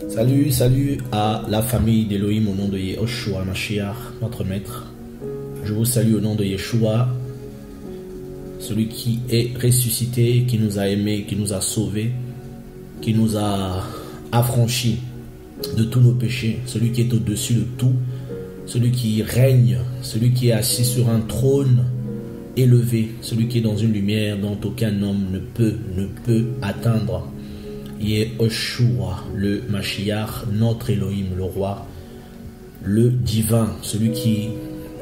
Salut, salut à la famille d'Elohim au nom de Yehoshua Mashiach, notre maître. Je vous salue au nom de Yeshua, celui qui est ressuscité, qui nous a aimés, qui nous a sauvés, qui nous a affranchis de tous nos péchés, celui qui est au-dessus de tout, celui qui règne, celui qui est assis sur un trône élevé, celui qui est dans une lumière dont aucun homme ne peut atteindre. Yehoshua, le Mashiach, notre Elohim, le roi, le divin, celui qui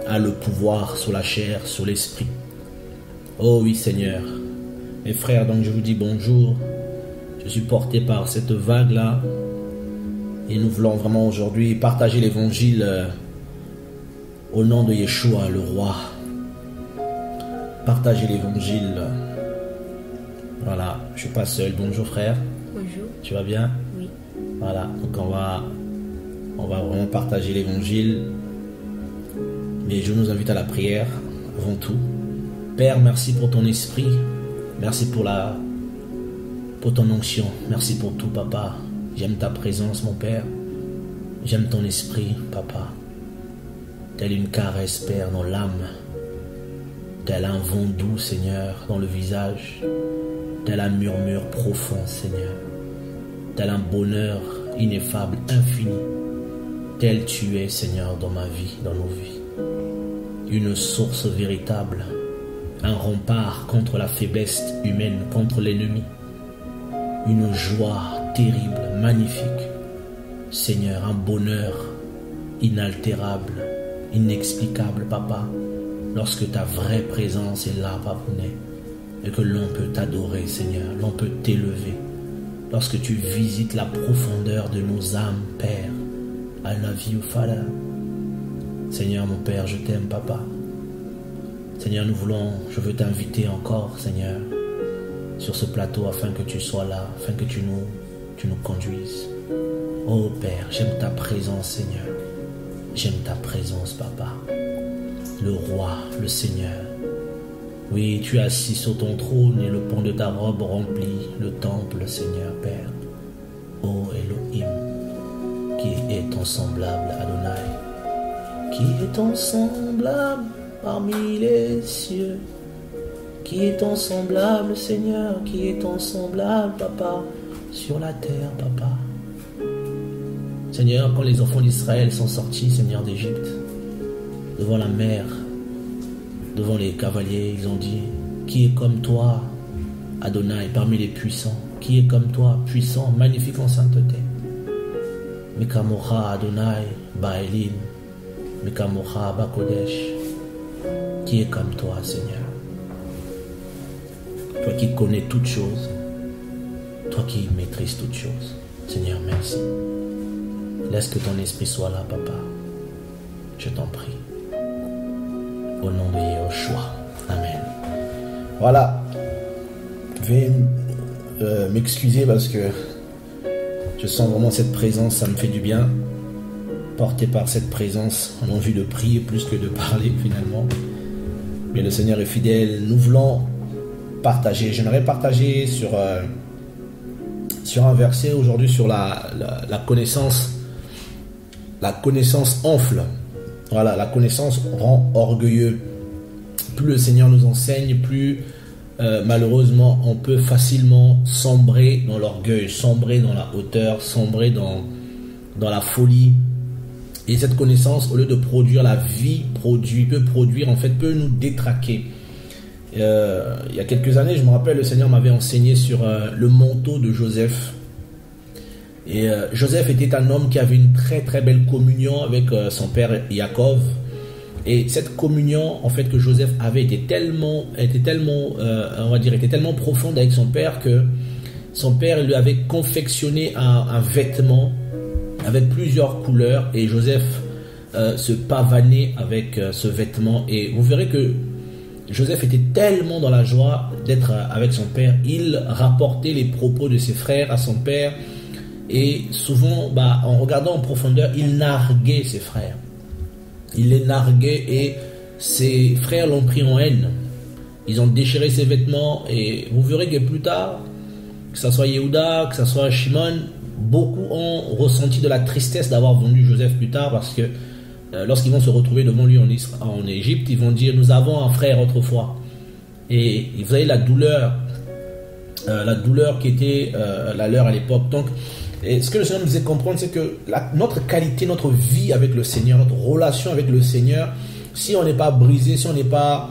a le pouvoir sur la chair, sur l'esprit. Oh oui Seigneur, mes frères, donc je vous dis bonjour. Je suis porté par cette vague-là et nous voulons vraiment aujourd'hui partager l'évangile au nom de Yeshua, le roi. Partager l'évangile. Voilà, je suis pas seul. Bonjour frère. Bonjour. Tu vas bien? Oui. Voilà, donc on va vraiment partager l'évangile. Mais je nous invite à la prière avant tout. Père, merci pour ton esprit. Merci pour ton onction. Merci pour tout, papa. J'aime ta présence, mon Père. J'aime ton esprit, papa. Telle une caresse, Père, dans l'âme. Tel un vent doux, Seigneur, dans le visage. Tel un murmure profond, Seigneur. Tel un bonheur ineffable, infini. Tel tu es, Seigneur, dans ma vie, dans nos vies. Une source véritable. Un rempart contre la faiblesse humaine, contre l'ennemi. Une joie terrible, magnifique. Seigneur, un bonheur inaltérable, inexplicable, papa. Lorsque ta vraie présence est là, papa, et que l'on peut t'adorer, Seigneur, l'on peut t'élever. Lorsque tu visites la profondeur de nos âmes, Père, I love you, Father. Seigneur, mon Père, je t'aime, papa. Seigneur, je veux t'inviter encore, Seigneur, sur ce plateau afin que tu sois là, afin que tu nous conduises. Oh Père, j'aime ta présence, Seigneur. J'aime ta présence, papa. Le roi, le Seigneur. Oui, tu es assis sur ton trône et le pont de ta robe remplit le temple, Seigneur, Père. Oh Elohim, qui est ton semblable, Adonai? Qui est ton semblable parmi les cieux? Qui est ton semblable, Seigneur? Qui est ton semblable, papa, sur la terre, papa? Seigneur, quand les enfants d'Israël sont sortis, Seigneur, d'Égypte, devant la mer, devant les cavaliers, ils ont dit: qui est comme toi, Adonai, parmi les puissants? Qui est comme toi, puissant, magnifique en sainteté? Mekamocha Adonai Baelim, Mekamocha Bakodesh. Qui est comme toi, Seigneur? Toi qui connais toutes choses, toi qui maîtrises toutes choses. Seigneur, merci. Laisse que ton esprit soit là, papa. Je t'en prie. Au nom de Yehoshua. Amen. Voilà. Je vais m'excuser parce que je sens vraiment cette présence, ça me fait du bien. Porté par cette présence, en envie de prier plus que de parler finalement. Mais le Seigneur est fidèle. Nous voulons partager. J'aimerais partager sur un verset aujourd'hui sur la connaissance. La connaissance enfle. Voilà, la connaissance rend orgueilleux. Plus le Seigneur nous enseigne, plus malheureusement on peut facilement sombrer dans l'orgueil, sombrer dans la hauteur, sombrer dans la folie. Et cette connaissance, au lieu de produire la vie, peut nous détraquer. Il y a quelques années, je me rappelle, le Seigneur m'avait enseigné sur le manteau de Joseph. Et Joseph était un homme qui avait une très très belle communion avec son père Jacob. Et cette communion, en fait, que Joseph avait était tellement profonde avec son père que son père lui avait confectionné un vêtement avec plusieurs couleurs et Joseph se pavanait avec ce vêtement. Et vous verrez que Joseph était tellement dans la joie d'être avec son père, il rapportait les propos de ses frères à son père. Et souvent, en regardant en profondeur, il narguait ses frères. Il les narguait et ses frères l'ont pris en haine. Ils ont déchiré ses vêtements et vous verrez que plus tard, que ce soit Yehuda, que ce soit Shimon, beaucoup ont ressenti de la tristesse d'avoir vendu Joseph plus tard, parce que lorsqu'ils vont se retrouver devant lui en Égypte, ils vont dire, nous avons un frère autrefois. Et vous voyez la douleur qui était la leur à l'époque. Donc, et ce que le Seigneur nous faisait comprendre, c'est que notre qualité, notre vie avec le Seigneur, notre relation avec le Seigneur, si on n'est pas brisé, si on n'est pas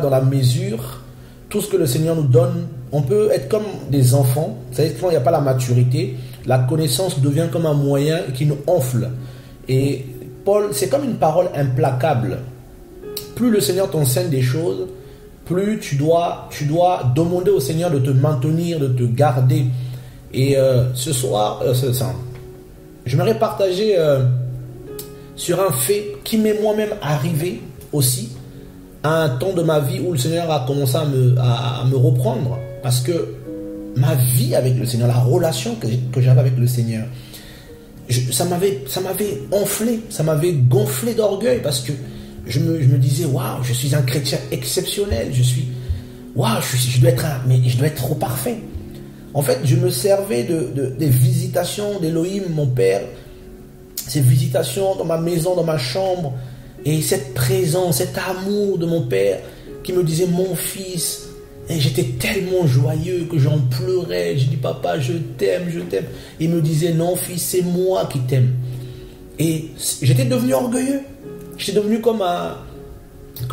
dans la mesure, tout ce que le Seigneur nous donne, on peut être comme des enfants. Vous savez, quand il n'y a pas la maturité, la connaissance devient comme un moyen qui nous enfle. Et Paul, c'est comme une parole implacable. Plus le Seigneur t'enseigne des choses, plus tu dois demander au Seigneur de te maintenir, de te garder. Et ce soir, j'aimerais partager sur un fait qui m'est moi-même arrivé aussi, à un temps de ma vie où le Seigneur a commencé à me reprendre, parce que ma vie avec le Seigneur, la relation que j'avais avec le Seigneur, ça m'avait enflé, ça m'avait gonflé d'orgueil, parce que je me disais, waouh, je suis un chrétien exceptionnel, je dois être trop parfait. En fait, je me servais des visitations d'Élohim, mon Père, ces visitations dans ma maison, dans ma chambre, et cette présence, cet amour de mon Père qui me disait, mon fils, et j'étais tellement joyeux que j'en pleurais. Je dis, papa, je t'aime, je t'aime. Il me disait, non fils, c'est moi qui t'aime. Et j'étais devenu orgueilleux. J'étais devenu comme vous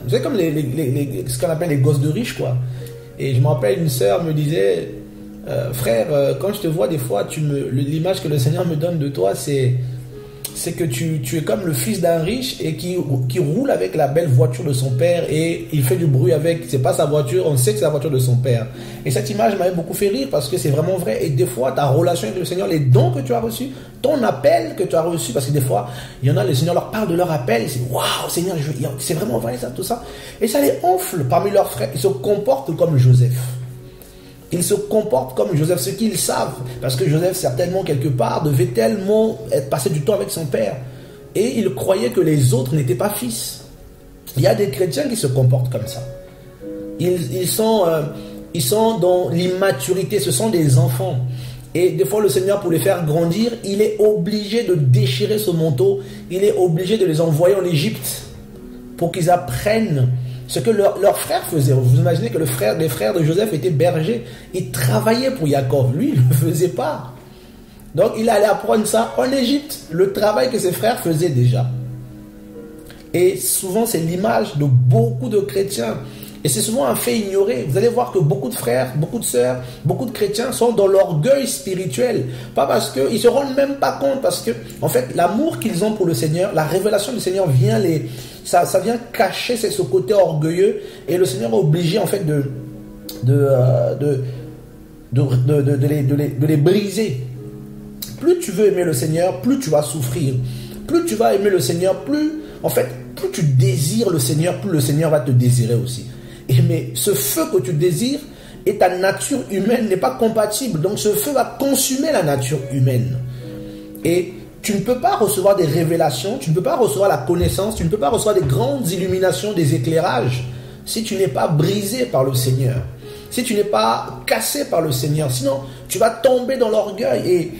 savez, comme ce qu'on appelle les gosses de riches, quoi. Et je me rappelle, une sœur me disait, frère, quand je te vois des fois, l'image que le Seigneur me donne de toi, c'est que tu es comme le fils d'un riche et qui roule avec la belle voiture de son père, et il fait du bruit avec, c'est pas sa voiture, on sait que c'est la voiture de son père. Et cette image m'avait beaucoup fait rire, parce que c'est vraiment vrai. Et des fois, ta relation avec le Seigneur, les dons que tu as reçus, ton appel que tu as reçu, parce que des fois, il y en a, le Seigneur leur parle de leur appel, et c'est waouh, Seigneur, c'est vraiment vrai ça, tout ça. Et ça les enfle parmi leurs frères. Ils se comportent comme Joseph. Ils se comportent comme Joseph, ce qu'ils savent, parce que Joseph, certainement, quelque part, devait tellement passer du temps avec son père. Et il croyait que les autres n'étaient pas fils. Il y a des chrétiens qui se comportent comme ça. Ils sont dans l'immaturité, ce sont des enfants. Et des fois, le Seigneur, pour les faire grandir, il est obligé de déchirer ce manteau, il est obligé de les envoyer en Égypte pour qu'ils apprennent ce que leurs frères faisaient. Vous imaginez que les frères de Joseph étaient bergers. Ils travaillaient pour Jacob. Lui, il ne le faisait pas. Donc, il allait apprendre ça en Égypte. Le travail que ses frères faisaient déjà. Et souvent, c'est l'image de beaucoup de chrétiens. Et c'est souvent un fait ignoré. Vous allez voir que beaucoup de frères, beaucoup de sœurs, beaucoup de chrétiens sont dans l'orgueil spirituel. Pas parce qu'ils ne se rendent même pas compte. Parce que, en fait, l'amour qu'ils ont pour le Seigneur, la révélation du Seigneur vient ça vient cacher ce côté orgueilleux. Et le Seigneur est obligé, en fait, de les briser. Plus tu veux aimer le Seigneur, plus tu vas souffrir. Plus tu vas aimer le Seigneur, plus tu désires le Seigneur, plus le Seigneur va te désirer aussi. Mais ce feu que tu désires et ta nature humaine n'est pas compatible. Donc ce feu va consumer la nature humaine. Et tu ne peux pas recevoir des révélations, tu ne peux pas recevoir la connaissance, tu ne peux pas recevoir des grandes illuminations, des éclairages, si tu n'es pas brisé par le Seigneur. Si tu n'es pas cassé par le Seigneur. Sinon, tu vas tomber dans l'orgueil. Et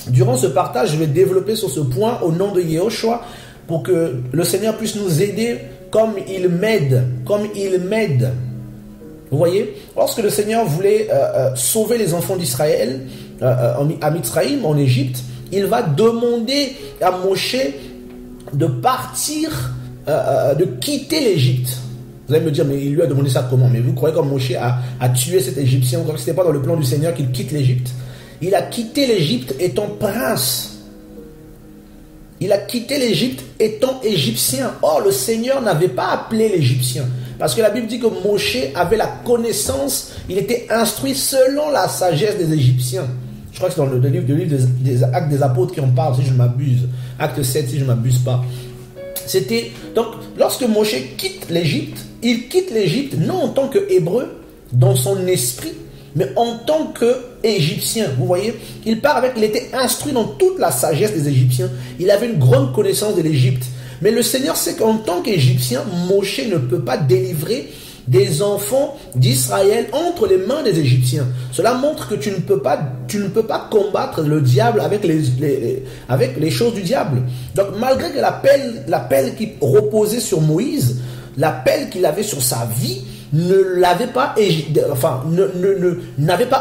durant ce partage, je vais développer sur ce point au nom de Yehoshua, pour que le Seigneur puisse nous aider comme il m'aide. Vous voyez, lorsque le Seigneur voulait sauver les enfants d'Israël à Mitzraïm, en Égypte, il va demander à Moshe de partir, de quitter l'Égypte. Vous allez me dire, mais il lui a demandé ça comment? Mais vous croyez comme Moshe a tué cet Égyptien? Vous croyez que ce n'était pas dans le plan du Seigneur qu'il quitte l'Égypte? Il a quitté l'Égypte étant prince. Il a quitté l'Égypte étant égyptien. Or, le Seigneur n'avait pas appelé l'Égyptien. Parce que la Bible dit que Moshe avait la connaissance, il était instruit selon la sagesse des Égyptiens. Je crois que c'est dans le livre des Actes des Apôtres qui en parle, si je ne m'abuse. Acte 7, si je ne m'abuse pas. Donc, lorsque Moshe quitte l'Égypte, il quitte l'Égypte non en tant qu'Hébreu, dans son esprit, mais en tant qu'Égyptien. Vous voyez, il était instruit dans toute la sagesse des Égyptiens. Il avait une grande connaissance de l'Égypte. Mais le Seigneur sait qu'en tant qu'Égyptien, Moshe ne peut pas délivrer des enfants d'Israël entre les mains des Égyptiens. Cela montre que tu ne peux pas combattre le diable avec les choses du diable. Donc malgré que l'appel qui reposait sur Moïse, l'appel qu'il avait sur sa vie, n'avait pas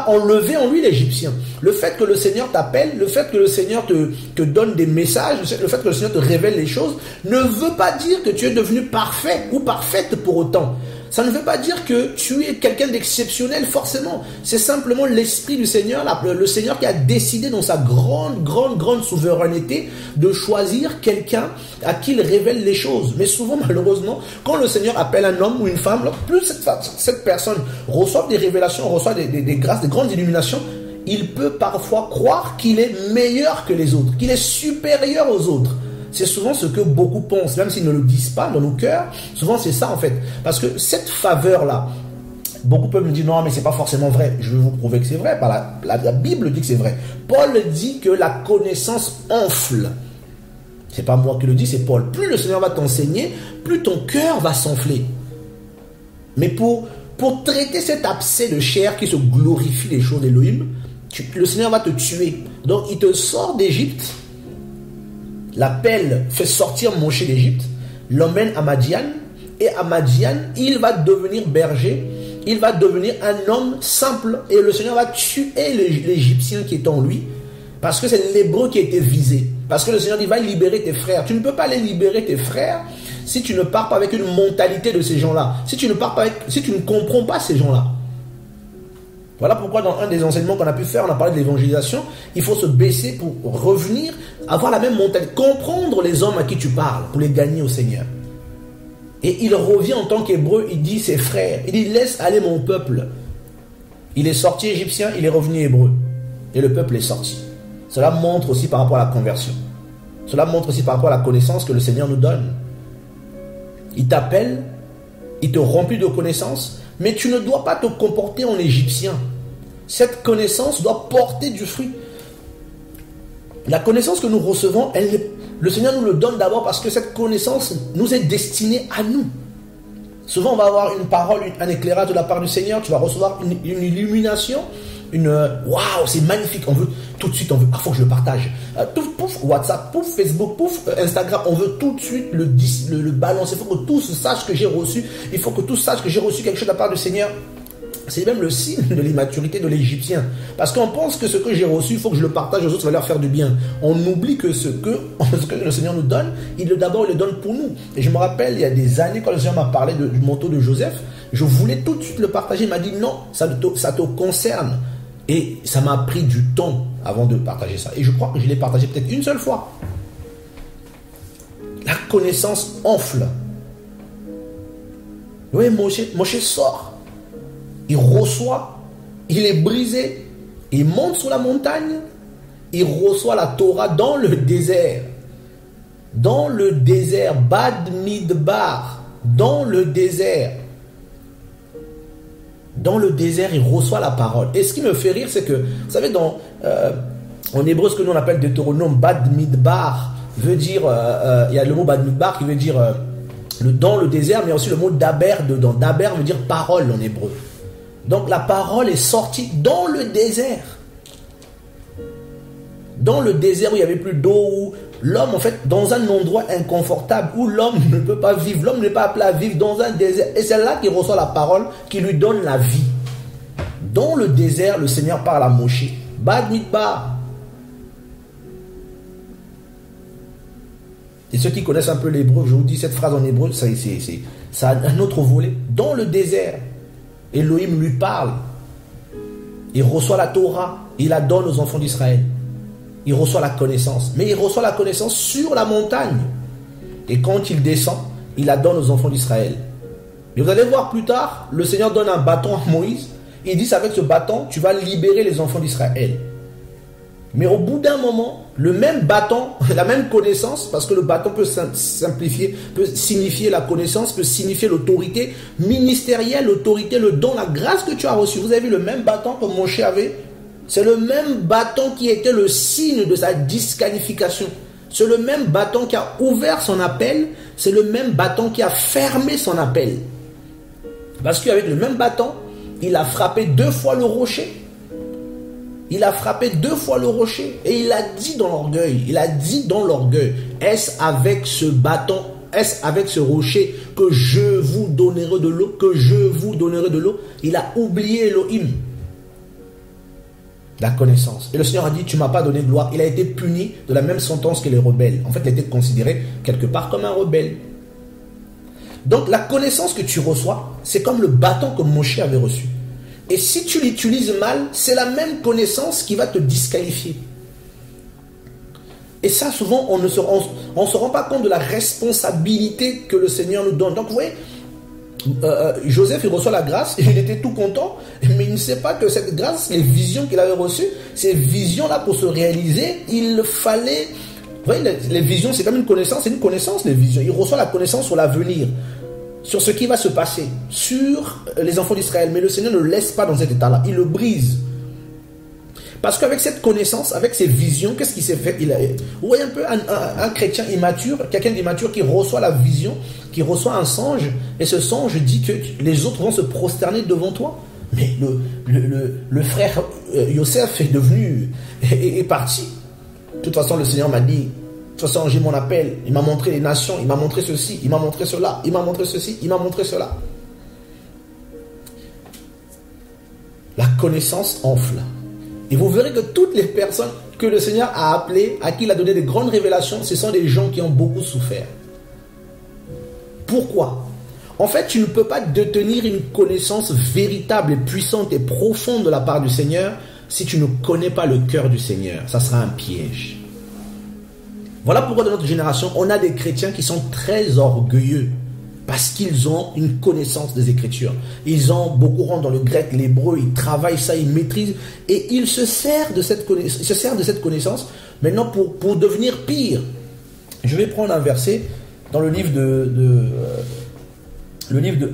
enlevé en lui l'Égyptien. Le fait que le Seigneur t'appelle, le fait que le Seigneur te donne des messages, le fait que le Seigneur te révèle les choses, ne veut pas dire que tu es devenu parfait ou parfaite pour autant. Ça ne veut pas dire que tu es quelqu'un d'exceptionnel forcément. C'est simplement l'Esprit du Seigneur, le Seigneur qui a décidé dans sa grande souveraineté de choisir quelqu'un à qui il révèle les choses. Mais souvent, malheureusement, quand le Seigneur appelle un homme ou une femme, plus cette personne reçoit des révélations, reçoit des grâces, des grandes illuminations, il peut parfois croire qu'il est meilleur que les autres, qu'il est supérieur aux autres. C'est souvent ce que beaucoup pensent, même s'ils ne le disent pas dans nos cœurs. Souvent, c'est ça en fait. Parce que cette faveur-là, beaucoup peuvent me dire non, mais c'est pas forcément vrai. Je vais vous prouver que c'est vrai. La Bible dit que c'est vrai. Paul dit que la connaissance enfle. C'est pas moi qui le dis, c'est Paul. Plus le Seigneur va t'enseigner, plus ton cœur va s'enfler. Mais pour traiter cet abcès de chair qui se glorifie les choses d'Élohim, le Seigneur va te tuer. Donc, il te sort d'Égypte. L'appel fait sortir Moïse d'Égypte, l'emmène à Madian, et à Madian, il va devenir berger, il va devenir un homme simple, et le Seigneur va tuer l'Égyptien qui est en lui, parce que c'est l'Hébreu qui a été visé. Parce que le Seigneur dit, va libérer tes frères. Tu ne peux pas les libérer, tes frères, si tu ne pars pas avec une mentalité de ces gens-là, si tu ne comprends pas ces gens-là. Voilà pourquoi dans un des enseignements qu'on a pu faire, on a parlé de l'évangélisation, il faut se baisser pour revenir, avoir la même mentalité, comprendre les hommes à qui tu parles, pour les gagner au Seigneur. Et il revient en tant qu'Hébreu, il dit ses frères, il dit laisse aller mon peuple. Il est sorti égyptien, il est revenu hébreu. Et le peuple est sorti. Cela montre aussi par rapport à la conversion. Cela montre aussi par rapport à la connaissance que le Seigneur nous donne. Il t'appelle, il te remplit de connaissances, mais tu ne dois pas te comporter en égyptien. Cette connaissance doit porter du fruit. La connaissance que nous recevons, le Seigneur nous le donne d'abord parce que cette connaissance nous est destinée à nous. Souvent, on va avoir une parole, un éclairage de la part du Seigneur, tu vas recevoir une illumination, waouh, c'est magnifique, on veut tout de suite, faut que je le partage. Pouf, WhatsApp, pouf, Facebook, pouf, Instagram, on veut tout de suite le balancer. Il faut que tous sachent que j'ai reçu, il faut que tous sachent que j'ai reçu quelque chose de la part du Seigneur. C'est même le signe de l'immaturité de l'Égyptien. Parce qu'on pense que ce que j'ai reçu, il faut que je le partage aux autres, ça va leur faire du bien. On oublie que ce que le Seigneur nous donne, d'abord il le donne pour nous. Et je me rappelle, il y a des années, quand le Seigneur m'a parlé du manteau de Joseph, je voulais tout de suite le partager. Il m'a dit non, ça te concerne. Et ça m'a pris du temps avant de partager ça. Et je crois que je l'ai partagé peut-être une seule fois. La connaissance enfle. Oui, Moshe sort. Il reçoit, il est brisé, il monte sur la montagne, il reçoit la Torah dans le désert. Dans le désert, Bad Midbar, dans le désert. Dans le désert, il reçoit la parole. Et ce qui me fait rire, c'est que, vous savez, en hébreu, ce que nous on appelle Deutéronome, Bad Midbar, veut dire, il y a le mot Bad Midbar qui veut dire dans le désert, mais il y a aussi le mot Daber dedans. Daber veut dire parole en hébreu. Donc la parole est sortie dans le désert. Dans le désert où il n'y avait plus d'eau, où l'homme, en fait, dans un endroit inconfortable, où l'homme ne peut pas vivre, l'homme n'est pas appelé à vivre dans un désert. Et c'est là qu'il reçoit la parole qui lui donne la vie. Dans le désert, le Seigneur parle à Moshe. Bad Midbar. Et ceux qui connaissent un peu l'hébreu, je vous dis cette phrase en hébreu, ça a un autre volet. Dans le désert, Elohim lui parle. Il reçoit la Torah. Il la donne aux enfants d'Israël. Il reçoit la connaissance. Mais il reçoit la connaissance sur la montagne. Et quand il descend, il la donne aux enfants d'Israël. Et vous allez voir plus tard, le Seigneur donne un bâton à Moïse. Il dit, avec ce bâton, tu vas libérer les enfants d'Israël. Mais au bout d'un moment, le même bâton, la même connaissance, parce que le bâton peut simplifier, peut signifier la connaissance, peut signifier l'autorité ministérielle, l'autorité, le don, la grâce que tu as reçue. Vous avez vu le même bâton que Moshe avait? C'est le même bâton qui était le signe de sa disqualification. C'est le même bâton qui a ouvert son appel. C'est le même bâton qui a fermé son appel. Parce qu'avec le même bâton, il a frappé 2 fois le rocher. Il a frappé 2 fois le rocher. Et il a dit dans l'orgueil, est-ce avec ce bâton, est-ce avec ce rocher que je vous donnerai de l'eau, Il a oublié Elohim, la connaissance. Et le Seigneur a dit, tu ne m'as pas donné gloire. Il a été puni de la même sentence que les rebelles. En fait, il a été considéré quelque part comme un rebelle. Donc la connaissance que tu reçois, c'est comme le bâton que Moshe avait reçu. Et si tu l'utilises mal, c'est la même connaissance qui va te disqualifier. Et ça, souvent, on ne se rend pas compte de la responsabilité que le Seigneur nous donne. Donc, vous voyez, Joseph, il reçoit la grâce, et il était tout content, mais il ne sait pas que cette grâce, les visions qu'il avait reçues, ces visions-là, pour se réaliser, il fallait... Vous voyez, les visions, c'est comme une connaissance, les visions. Il reçoit la connaissance sur l'avenir, sur ce qui va se passer, sur les enfants d'Israël. Mais le Seigneur ne le laisse pas dans cet état-là, il le brise. Parce qu'avec cette connaissance, avec ces visions, qu'est-ce qui s'est fait? Vous voyez un peu un chrétien immature, quelqu'un d'immature qui reçoit la vision, qui reçoit un songe, et ce songe dit que les autres vont se prosterner devant toi. Mais le frère Yosef est parti. De toute façon, le Seigneur m'a dit, de toute façon, j'ai mon appel. Il m'a montré les nations, il m'a montré ceci, il m'a montré cela, il m'a montré ceci, il m'a montré cela. La connaissance enfle. Et vous verrez que toutes les personnes que le Seigneur a appelées, à qui il a donné des grandes révélations, ce sont des gens qui ont beaucoup souffert. Pourquoi? En fait, tu ne peux pas détenir une connaissance véritable et puissante et profonde de la part du Seigneur si tu ne connais pas le cœur du Seigneur. Ça sera un piège. Voilà pourquoi dans notre génération, on a des chrétiens qui sont très orgueilleux parce qu'ils ont une connaissance des Écritures. Ils ont beaucoup rentrent dans le grec, l'hébreu, ils travaillent ça, ils maîtrisent et ils se servent de cette connaissance maintenant pour devenir pire. Je vais prendre un verset dans le livre de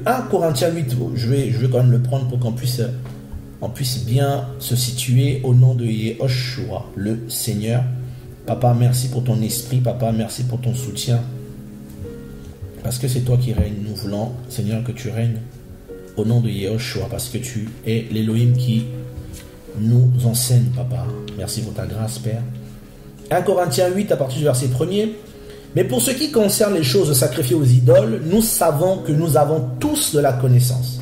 1 Corinthiens 8. Je vais quand même le prendre pour qu'on puisse bien se situer au nom de Yehoshua, le Seigneur. Papa, merci pour ton esprit. Papa, merci pour ton soutien. Parce que c'est toi qui règnes. Nous voulons, Seigneur, que tu règnes au nom de Yehoshua. Parce que tu es l'Élohim qui nous enseigne, Papa. Merci pour ta grâce, Père. 1 Corinthiens 8, à partir du verset 1er. Mais pour ce qui concerne les choses sacrifiées aux idoles, nous savons que nous avons tous de la connaissance.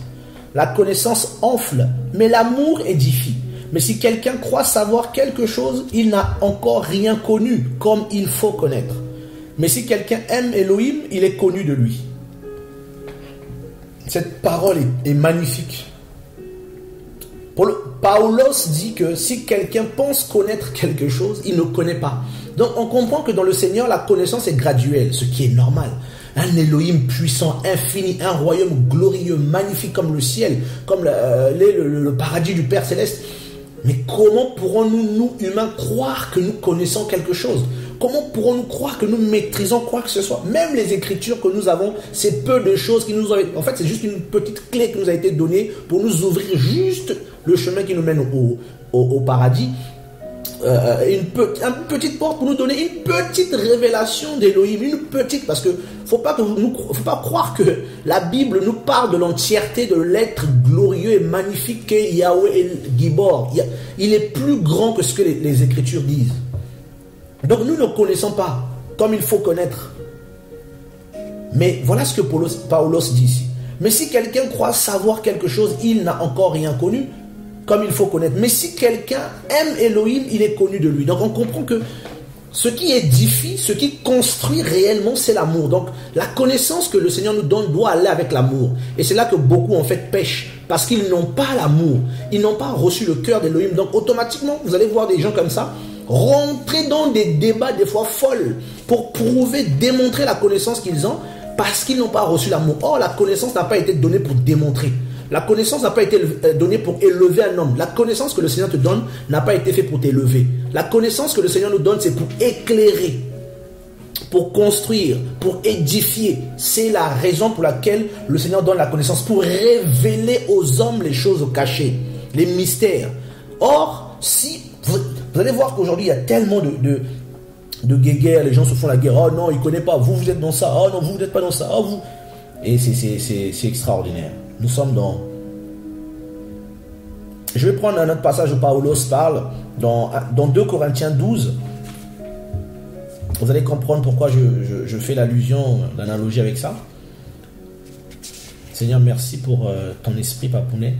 La connaissance enfle, mais l'amour édifie. Mais si quelqu'un croit savoir quelque chose, il n'a encore rien connu comme il faut connaître. Mais si quelqu'un aime Elohim, il est connu de lui. Cette parole est magnifique. Paulos dit que si quelqu'un pense connaître quelque chose, il ne connaît pas. Donc on comprend que dans le Seigneur, la connaissance est graduelle, ce qui est normal. Un Elohim puissant, infini, un royaume glorieux, magnifique comme le ciel, comme le paradis du Père Céleste. Mais comment pourrons-nous, nous humains, croire que nous connaissons quelque chose? Comment pourrons-nous croire que nous maîtrisons quoi que ce soit? Même les Écritures que nous avons, c'est peu de choses qui nous ont... En fait, c'est juste une petite clé qui nous a été donnée pour nous ouvrir juste le chemin qui nous mène au paradis. Une petite porte pour nous donner une petite révélation d'Elohim, une petite, parce que faut pas croire que la Bible nous parle de l'entièreté de l'être glorieux et magnifique qu'est Yahweh El Gibor. Il est plus grand que ce que les Écritures disent. Donc nous ne connaissons pas comme il faut connaître. Mais voilà ce que Paulos dit ici. Mais si quelqu'un croit savoir quelque chose, il n'a encore rien connu comme il faut connaître. Mais si quelqu'un aime Elohim, il est connu de lui. Donc on comprend que ce qui édifie, ce qui construit réellement, c'est l'amour. Donc la connaissance que le Seigneur nous donne doit aller avec l'amour. Et c'est là que beaucoup en fait pêchent. Parce qu'ils n'ont pas l'amour. Ils n'ont pas reçu le cœur d'Elohim. Donc automatiquement, vous allez voir des gens comme ça rentrer dans des débats des fois folles pour prouver, démontrer la connaissance qu'ils ont parce qu'ils n'ont pas reçu l'amour. Or, la connaissance n'a pas été donnée pour démontrer. La connaissance n'a pas été donnée pour élever un homme. La connaissance que le Seigneur te donne n'a pas été faite pour t'élever. La connaissance que le Seigneur nous donne, c'est pour éclairer, pour construire, pour édifier. C'est la raison pour laquelle le Seigneur donne la connaissance, pour révéler aux hommes les choses cachées, les mystères. Or, si vous allez voir qu'aujourd'hui, il y a tellement de guéguerres, les gens se font la guerre. Oh non, il ne connaît pas, vous êtes dans ça. Oh non, vous n'êtes pas dans ça. Oh, vous... Et c'est extraordinaire. Nous sommes dans... Je vais prendre un autre passage où Paulos parle, dans 2 Corinthiens 12. Vous allez comprendre pourquoi je fais l'allusion, l'analogie avec ça. Seigneur, merci pour ton esprit, Papounet.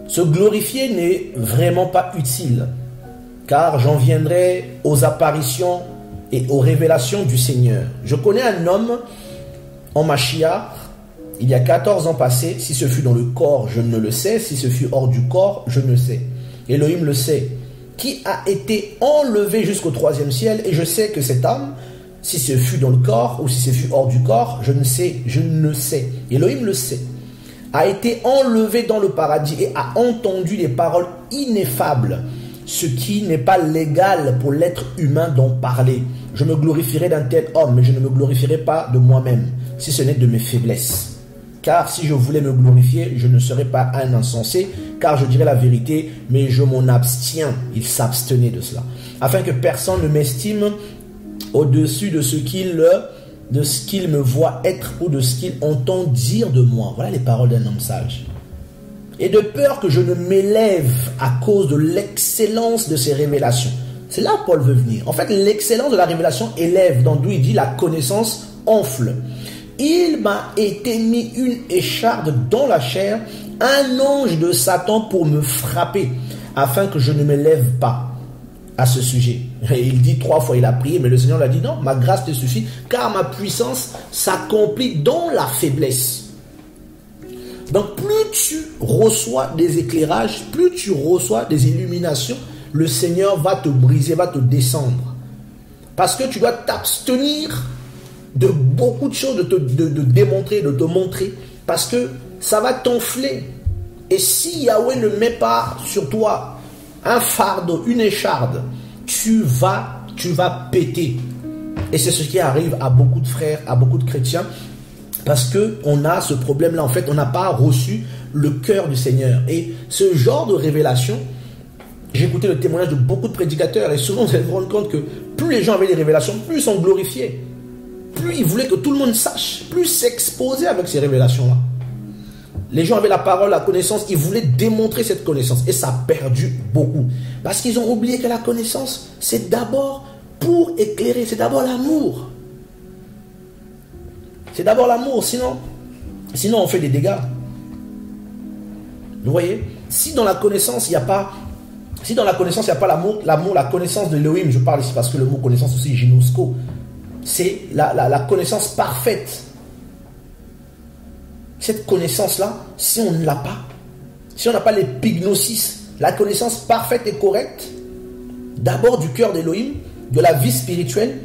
Se glorifier n'est vraiment pas utile, car j'en viendrai aux apparitions et aux révélations du Seigneur. Je connais un homme en Mashiach, il y a 14 ans passés. Si ce fut dans le corps, je ne le sais. Si ce fut hors du corps, je ne sais. Elohim le sait. Qui a été enlevé jusqu'au 3e ciel, et je sais que cette âme, si ce fut dans le corps ou si ce fut hors du corps, je ne sais. Elohim le sait. A été enlevé dans le paradis et a entendu des paroles ineffables, ce qui n'est pas légal pour l'être humain d'en parler. Je me glorifierai d'un tel homme, mais je ne me glorifierai pas de moi-même, si ce n'est de mes faiblesses. Car si je voulais me glorifier, je ne serais pas un insensé, car je dirais la vérité, mais je m'en abstiens. Il s'abstenait de cela. Afin que personne ne m'estime au-dessus de ce qu'il me voit être ou de ce qu'il entend dire de moi. Voilà les paroles d'un homme sage. Et de peur que je ne m'élève à cause de l'excellence de ces révélations. C'est là où Paul veut venir. En fait, l'excellence de la révélation élève, dans d'où il dit la connaissance enfle. Il m'a été mis une écharde dans la chair, un ange de Satan pour me frapper, afin que je ne me lève pas à ce sujet. Et il dit 3 fois, il a prié, mais le Seigneur l'a dit non, ma grâce te suffit, car ma puissance s'accomplit dans la faiblesse. Donc plus tu reçois des éclairages, plus tu reçois des illuminations, le Seigneur va te briser, va te descendre. Parce que tu dois t'abstenir de beaucoup de choses, de démontrer, de te montrer, parce que ça va t'enfler. Et si Yahweh ne met pas sur toi un fardeau, une écharde, tu vas péter. Et c'est ce qui arrive à beaucoup de frères, à beaucoup de chrétiens, parce qu'on a ce problème-là. En fait, on n'a pas reçu le cœur du Seigneur. Et ce genre de révélation, j'ai écouté le témoignage de beaucoup de prédicateurs, et souvent vous allez vous rendre compte que plus les gens avaient des révélations, plus ils sont glorifiés. Plus ils voulaient que tout le monde sache, plus s'exposer avec ces révélations-là. Les gens avaient la parole, la connaissance, ils voulaient démontrer cette connaissance. Et ça a perdu beaucoup. Parce qu'ils ont oublié que la connaissance, c'est d'abord pour éclairer, c'est d'abord l'amour. C'est d'abord l'amour, sinon on fait des dégâts. Vous voyez? Si dans la connaissance, il n'y a pas l'amour, la connaissance de Elohim, je parle ici parce que le mot connaissance aussi, ginosko, c'est la connaissance parfaite. Cette connaissance-là, si on ne l'a pas, si on n'a pas l'épignosis, la connaissance parfaite et correcte, d'abord du cœur d'Elohim, de la vie spirituelle,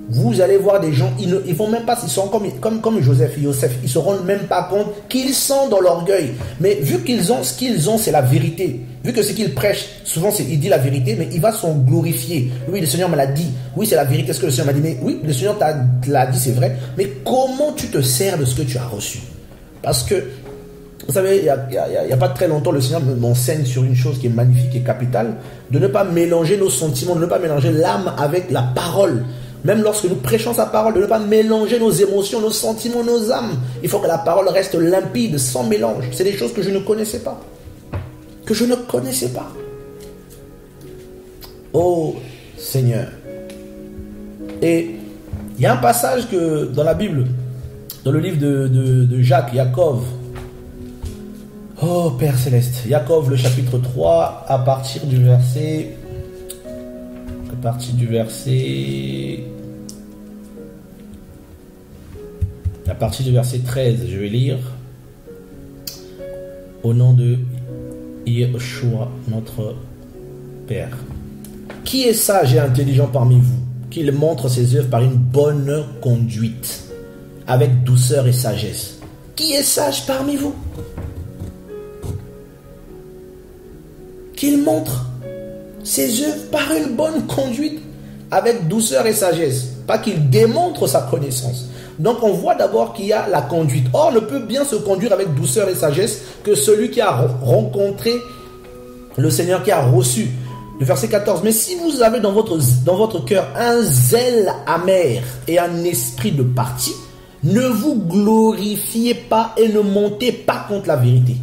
vous allez voir des gens, ils vont même pas, ils sont comme Joseph et Yosef, ils ne se rendent même pas compte qu'ils sont dans l'orgueil. Mais vu qu'ils ont ce qu'ils ont, c'est la vérité. Vu que ce qu'ils prêchent, souvent il dit la vérité, mais il va s'en glorifier. Oui, le Seigneur me l'a dit. Oui, c'est la vérité. Est-ce que le Seigneur m'a dit? Mais oui, le Seigneur l'a dit, c'est vrai. Mais comment tu te sers de ce que tu as reçu? Parce que, vous savez, il n'y a pas très longtemps, le Seigneur m'enseigne sur une chose qui est magnifique et capitale, de ne pas mélanger nos sentiments, de ne pas mélanger l'âme avec la parole. Même lorsque nous prêchons sa parole, de ne pas mélanger nos émotions, nos sentiments, nos âmes. Il faut que la parole reste limpide, sans mélange. C'est des choses que je ne connaissais pas. Que je ne connaissais pas. Oh Seigneur. Et il y a un passage que dans la Bible, dans le livre de Jacques, Jacob. Oh Père Céleste. Jacob, le chapitre 3, à partir du verset 13, je vais lire. Au nom de Yeshua, notre Père. Qui est sage et intelligent parmi vous, qu'il montre ses œuvres par une bonne conduite, avec douceur et sagesse? Qui est sage parmi vous? Qu'il montre ses œuvres par une bonne conduite, avec douceur et sagesse. Pas qu'il démontre sa connaissance. Donc on voit d'abord qu'il y a la conduite. Or, on ne peut bien se conduire avec douceur et sagesse que celui qui a rencontré le Seigneur, qui a reçu. Le verset 14. Mais si vous avez dans votre cœur un zèle amer et un esprit de parti, Ne vous glorifiez pas et ne montez pas contre la vérité.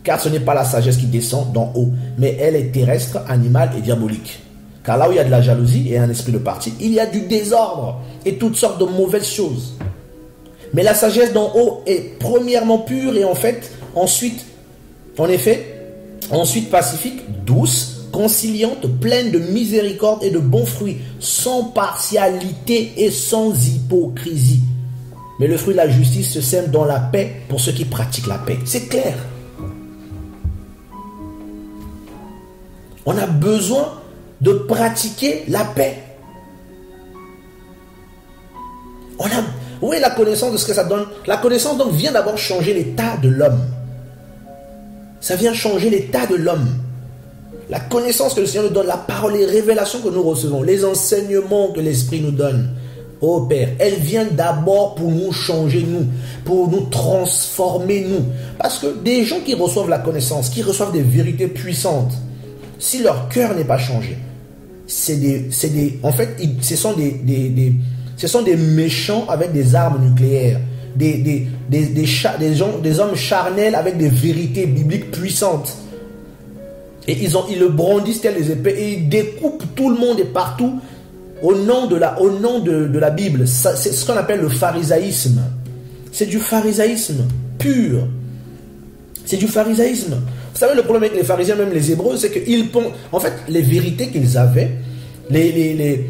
Car ce n'est pas la sagesse qui descend d'en haut, mais elle est terrestre, animale et diabolique. Car là où il y a de la jalousie et un esprit de parti, il y a du désordre et toutes sortes de mauvaises choses. Mais la sagesse d'en haut est premièrement pure et ensuite pacifique, douce, conciliante, pleine de miséricorde et de bons fruits, sans partialité et sans hypocrisie. Mais le fruit de la justice se sème dans la paix pour ceux qui pratiquent la paix. C'est clair. On a besoin de pratiquer la paix. Où est la connaissance de ce que ça donne? La connaissance donc vient d'abord changer l'état de l'homme. Ça vient changer l'état de l'homme. La connaissance que le Seigneur nous donne, la parole, les révélations que nous recevons, les enseignements que l'Esprit nous donne, ô Père, elles viennent d'abord pour nous changer, nous, pour nous transformer, nous. Parce que des gens qui reçoivent la connaissance, qui reçoivent des vérités puissantes, si leur cœur n'est pas changé, ce sont des méchants avec des armes nucléaires, des hommes charnels avec des vérités bibliques puissantes. Et ils le brandissent tels des épées et ils découpent tout le monde et partout au nom de la Bible. C'est ce qu'on appelle le pharisaïsme. C'est du pharisaïsme pur. C'est du pharisaïsme. Vous savez, le problème avec les pharisiens, même les Hébreux, c'est qu'ils pensent... En fait, les vérités qu'ils avaient, les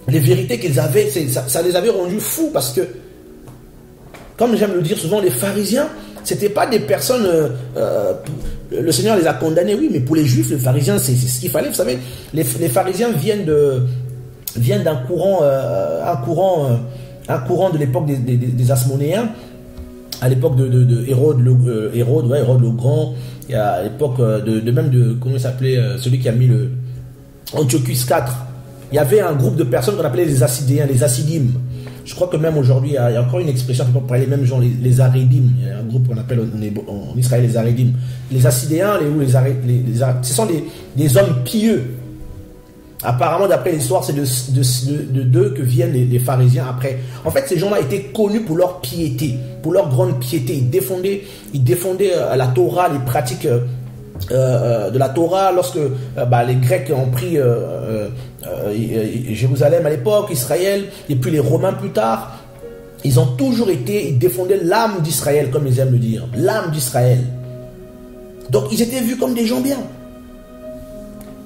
vérités qu'ils avaient, ça les avait rendus fous parce que, comme j'aime le dire souvent, les pharisiens, c'était pas des personnes... le Seigneur les a condamnés, oui, mais pour les Juifs, les pharisiens, c'est ce qu'il fallait. Vous savez, les pharisiens viennent d'un courant, un courant de l'époque des Asmonéens, à l'époque de Hérode le Grand, et à l'époque comment il s'appelait, celui qui a mis le Antiochus IV. Il y avait un groupe de personnes qu'on appelait les Assidéens, les Assidim. Je crois que même aujourd'hui, il y a encore une expression pour parler les mêmes gens, les Arédim. Il y a un groupe qu'on appelle en Israël les Arédim. Les Assidéens, ce sont des hommes pieux. Apparemment, d'après l'histoire, c'est de d'eux que viennent les pharisiens après. En fait, ces gens-là étaient connus pour leur piété, pour leur grande piété. Ils défendaient la Torah, les pratiques de la Torah lorsque les Grecs ont pris Jérusalem à l'époque, Israël, et puis les Romains plus tard. Ils défendaient l'âme d'Israël, comme ils aiment le dire, l'âme d'Israël. Donc ils étaient vus comme des gens bien.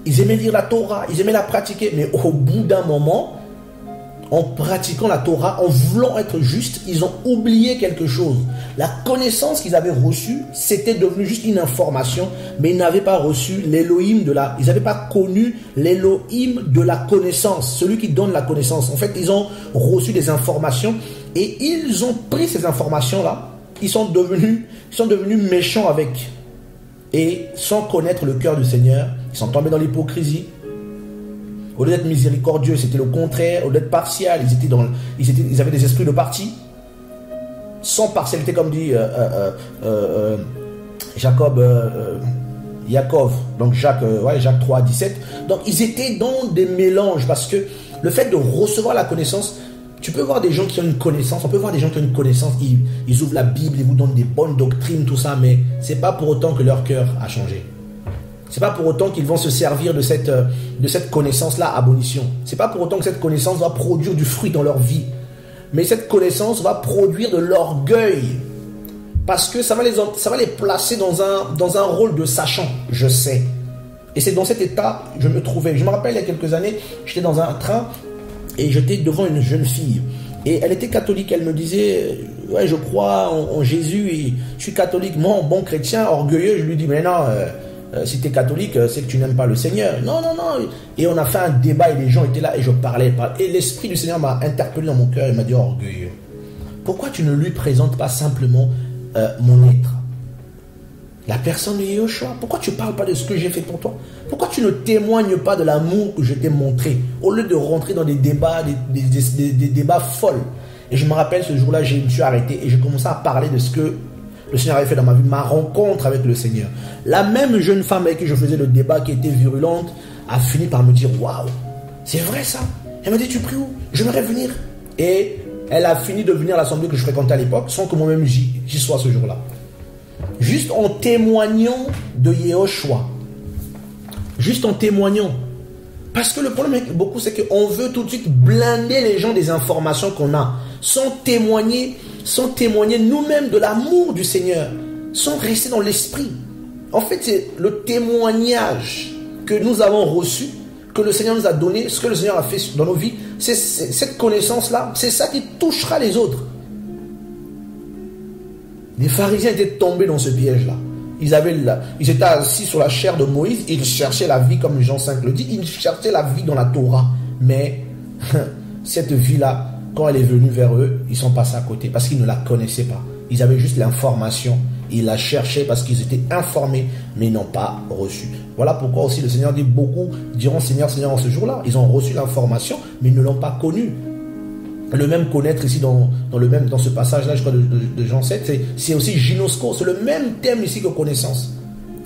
Ils aimaient lire la Torah, ils aimaient la pratiquer, mais au bout d'un moment, en pratiquant la Torah, en voulant être justes, ils ont oublié quelque chose. La connaissance qu'ils avaient reçue, c'était devenu juste une information, mais ils n'avaient pas reçu l'Élohim ils n'avaient pas connu l'Élohim de la connaissance, celui qui donne la connaissance. En fait, ils ont reçu des informations et ils ont pris ces informations-là, ils sont devenus méchants avec. Et sans connaître le cœur du Seigneur, ils sont tombés dans l'hypocrisie. Au lieu d'être miséricordieux, c'était le contraire. Au lieu d'être partial, ils avaient des esprits de parti. Sans partialité, comme dit Jacob, donc Jacques 3, 17. Donc ils étaient dans des mélanges parce que le fait de recevoir la connaissance, tu peux voir des gens qui ont une connaissance, on peut voir des gens qui ont une connaissance, ils ouvrent la Bible, ils vous donnent des bonnes doctrines, tout ça, mais c'est pas pour autant que leur cœur a changé. C'est pas pour autant qu'ils vont se servir de cette connaissance-là à bon escient. C'est pas pour autant que cette connaissance va produire du fruit dans leur vie. Mais cette connaissance va produire de l'orgueil. Parce que ça va les placer dans un rôle de sachant, je sais. Et c'est dans cet état que je me trouvais. Je me rappelle, il y a quelques années, j'étais dans un train et j'étais devant une jeune fille. Et elle était catholique. Elle me disait, ouais, je crois en Jésus et je suis catholique. Moi, bon chrétien, orgueilleux, je lui dis, mais non, si tu es catholique, c'est que tu n'aimes pas le Seigneur. Non. Et on a fait un débat et les gens étaient là et je parlais. Et l'Esprit du Seigneur m'a interpellé dans mon cœur et m'a dit, orgueilleux, pourquoi tu ne lui présentes pas simplement mon être, la personne de Yeshua? Pourquoi tu ne parles pas de ce que j'ai fait pour toi? Pourquoi tu ne témoignes pas de l'amour que je t'ai montré au lieu de rentrer dans des débats, des débats folles? Et je me rappelle ce jour-là, je me suis arrêté et j'ai commencé à parler de ce que le Seigneur avait fait dans ma vie, ma rencontre avec le Seigneur. La même jeune femme avec qui je faisais le débat, qui était virulente, a fini par me dire, waouh, c'est vrai ça? Elle m'a dit, tu pries où? J'aimerais venir. Et Elle a fini de venir à l'assemblée que je fréquentais à l'époque, sans que moi-même j'y sois ce jour-là. Juste en témoignant de Yehoshua. Juste en témoignant. Parce que le problème avec beaucoup, c'est qu'on veut tout de suite blinder les gens des informations qu'on a, sans témoigner nous-mêmes de l'amour du Seigneur, sans rester dans l'esprit. En fait, c'est le témoignage que nous avons reçu, que le Seigneur nous a donné, ce que le Seigneur a fait dans nos vies, c'est cette connaissance-là, c'est ça qui touchera les autres. Les pharisiens étaient tombés dans ce piège-là. Ils étaient assis sur la chair de Moïse, ils cherchaient la vie, comme Jean 5 le dit, ils cherchaient la vie dans la Torah. Mais cette vie-là, quand elle est venue vers eux, ils sont passés à côté parce qu'ils ne la connaissaient pas. Ils avaient juste l'information, ils la cherchaient parce qu'ils étaient informés, mais ils n'ont pas reçu. Voilà pourquoi aussi le Seigneur dit, beaucoup diront Seigneur, Seigneur en ce jour-là. Ils ont reçu l'information, mais ils ne l'ont pas connue. Le même connaître ici dans ce passage-là, je crois, de Jean 7, c'est aussi gynosko, c'est le même thème ici que connaissance.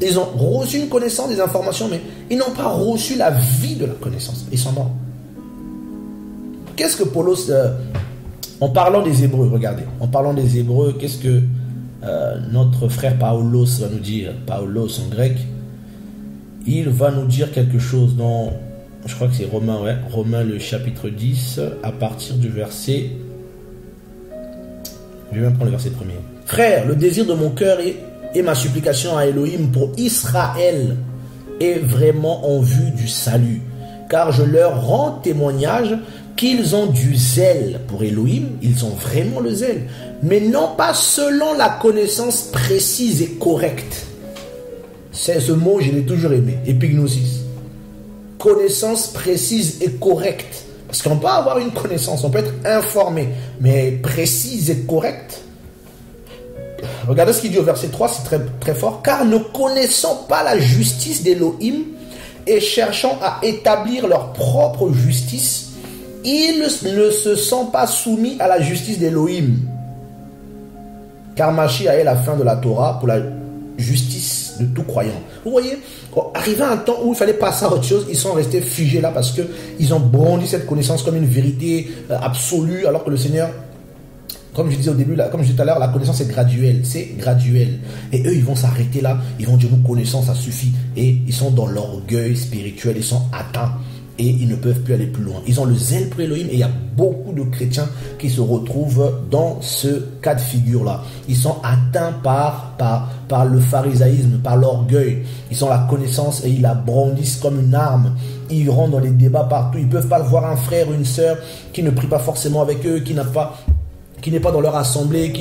Ils ont reçu une connaissance des informations, mais ils n'ont pas reçu la vie de la connaissance. Ils sont morts. Qu'est-ce que Paulos, en parlant des Hébreux, regardez, en parlant des Hébreux, qu'est-ce que notre frère Paulos va nous dire? Paulos en grec, il va nous dire quelque chose dans... Je crois que c'est Romains, ouais. Romains le chapitre 10, à partir du verset... Je vais même prendre le verset premier. Frère, le désir de mon cœur et ma supplication à Elohim pour Israël est vraiment en vue du salut. Car je leur rends témoignage qu'ils ont du zèle pour Elohim, ils ont vraiment le zèle, mais non pas selon la connaissance précise et correcte. C'est ce mot, je l'ai toujours aimé, épignosis. Connaissance précise et correcte. Parce qu'on peut avoir une connaissance, on peut être informé, mais précise et correcte. Regardez ce qu'il dit au verset 3, c'est très, très fort. Car ne connaissant pas la justice d'Elohim et cherchant à établir leur propre justice, ils ne se sont pas soumis à la justice d'Elohim. Car Mashiach est la fin de la Torah pour la justice de tout croyant. Vous voyez, arrivé à un temps où il fallait passer à autre chose, ils sont restés figés là parce qu'ils ont brandi cette connaissance comme une vérité absolue, alors que le Seigneur, comme je disais au début, comme je disais tout à l'heure, la connaissance est graduelle, c'est graduel. Et eux, ils vont s'arrêter là, ils vont dire, nous, connaissance, ça suffit. Et ils sont dans l'orgueil spirituel, ils sont atteints. Et ils ne peuvent plus aller plus loin. Ils ont le zèle pour Elohim et il y a beaucoup de chrétiens qui se retrouvent dans ce cas de figure-là. Ils sont atteints par le pharisaïsme, par l'orgueil. Ils ont la connaissance et ils la brandissent comme une arme. Ils rentrent dans les débats partout. Ils ne peuvent pas voir un frère ou une sœur qui ne prie pas forcément avec eux, qui n'est pas dans leur assemblée,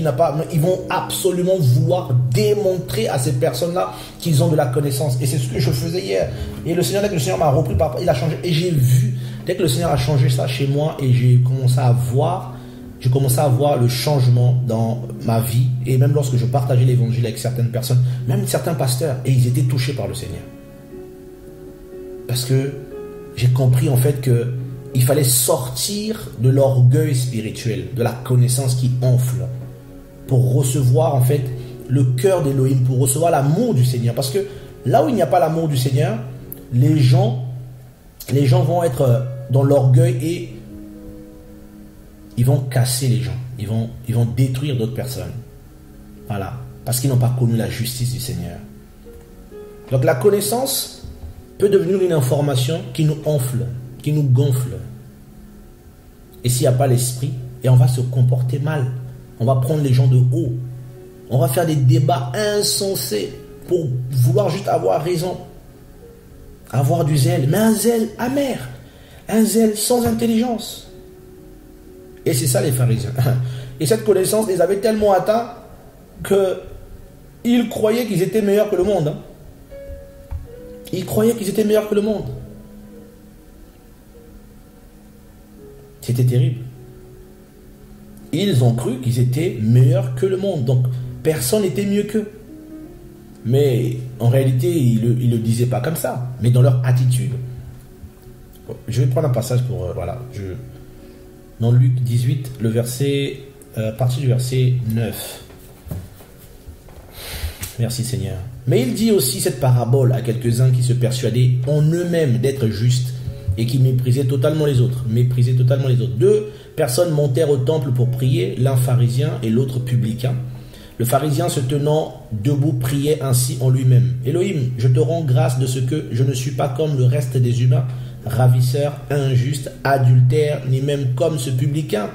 ils vont absolument vouloir démontrer à ces personnes-là qu'ils ont de la connaissance. Et c'est ce que je faisais hier. Et le Seigneur, dès que le Seigneur m'a repris, il a changé. Et j'ai vu, dès que le Seigneur a changé ça chez moi, et j'ai commencé à voir le changement dans ma vie. Et même lorsque je partageais l'évangile avec certaines personnes, même certains pasteurs, et ils étaient touchés par le Seigneur. Parce que j'ai compris en fait que il fallait sortir de l'orgueil spirituel, de la connaissance qui enfle, pour recevoir en fait le cœur d'Elohim, pour recevoir l'amour du Seigneur. Parce que là où il n'y a pas l'amour du Seigneur, les gens vont être dans l'orgueil et ils vont casser les gens, ils vont détruire d'autres personnes. Voilà, parce qu'ils n'ont pas connu la justice du Seigneur. Donc la connaissance peut devenir une information qui nous enfle, qui nous gonfle. Et s'il n'y a pas l'esprit, et on va se comporter mal, on va prendre les gens de haut, on va faire des débats insensés pour vouloir juste avoir raison, avoir du zèle, mais un zèle amer, un zèle sans intelligence. Et c'est ça les pharisiens. Et cette connaissance les avait tellement atteints qu'ils croyaient qu'ils étaient meilleurs que le monde. Ils croyaient qu'ils étaient meilleurs que le monde. C'était terrible. Ils ont cru qu'ils étaient meilleurs que le monde. Donc, personne n'était mieux qu'eux. Mais en réalité, ils ne le disaient pas comme ça. Mais dans leur attitude. Je vais prendre un passage pour... dans Luc 18, à partir du verset 9. Merci Seigneur. Mais il dit aussi cette parabole à quelques-uns qui se persuadaient en eux-mêmes d'être justes et qui méprisait totalement les autres. Méprisait totalement les autres. 2 personnes montèrent au temple pour prier, l'un pharisien et l'autre publicain. Le pharisien se tenant debout priait ainsi en lui-même. Elohim, je te rends grâce de ce que je ne suis pas comme le reste des humains, ravisseur, injuste, adultère, ni même comme ce publicain.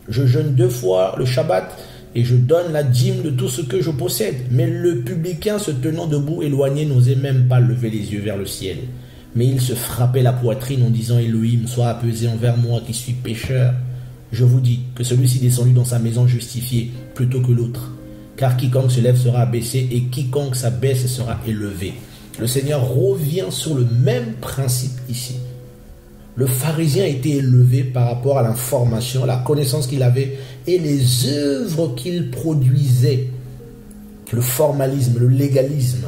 Je jeûne 2 fois le Shabbat et je donne la dîme de tout ce que je possède. Mais le publicain se tenant debout éloigné n'osait même pas lever les yeux vers le ciel. Mais il se frappait la poitrine en disant, Elohim, sois apaisé envers moi qui suis pécheur. Je vous dis que celui-ci descendu dans sa maison justifié plutôt que l'autre. Car quiconque se lève sera abaissé et quiconque s'abaisse sera élevé. Le Seigneur revient sur le même principe ici. Le pharisien était élevé par rapport à l'information, la connaissance qu'il avait et les œuvres qu'il produisait. Le formalisme, le légalisme.